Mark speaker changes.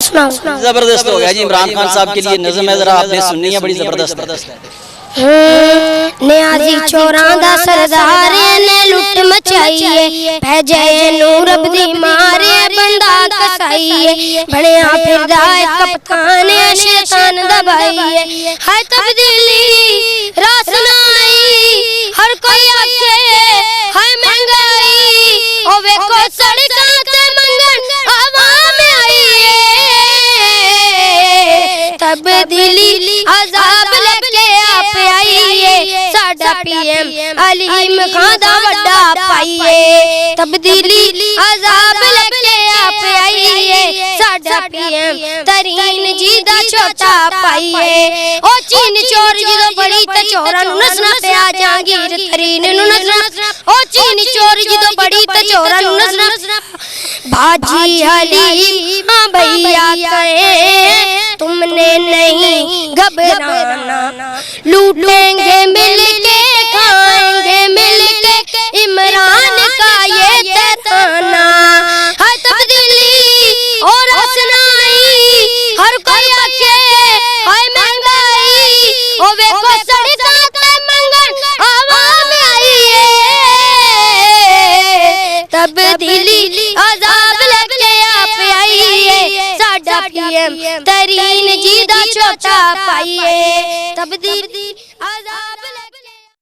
Speaker 1: सुनाओ।
Speaker 2: जबरदस्त हो गया जी। इमरान खान साहब के लिए नज़म है, जरा आपने सुननी है, बड़ी जबरदस्त है।
Speaker 1: नियाजी चोरां दा सरदार ने लुट मचाई भेजे नूर अब्दी मारे बंदा कसाई बनया फिरदा कप्तान शैतान दा भाई है तब्दीली रास नाई हर कोई आखे है महंगाई ओ वेखो सड़कां ते मंगन आवाम आई तब्दीली अजाब लेके आप आईए साडा पीएम अलीम खान दा वड्डा पाईए तब्दीली अजाब लेके आप आईए साडा पीएम तरीन जी दा छोटा पाईए ओ चीन चोर जदों बड़ी ते चोरां नूं नसना पिया जहांगीर तरीन नूं नसना ओ चीन चोर जदों बड़ी ते चोरां नूं नसना बाजी हलीम हां भैया कहे तुमने नहीं घबराना लूटेंगे मिलके खाएंगे मिलके इमरान का ये तहखाना है तब्दीली और हसनाई हर कोई आखे है महंगाई ओ वेखो सड़कां ते मंगन आवाम आई तब्दीली अजाब लेके आप आईए साडा पीएम तरीन जी दा छोटा पाईए तब्दीली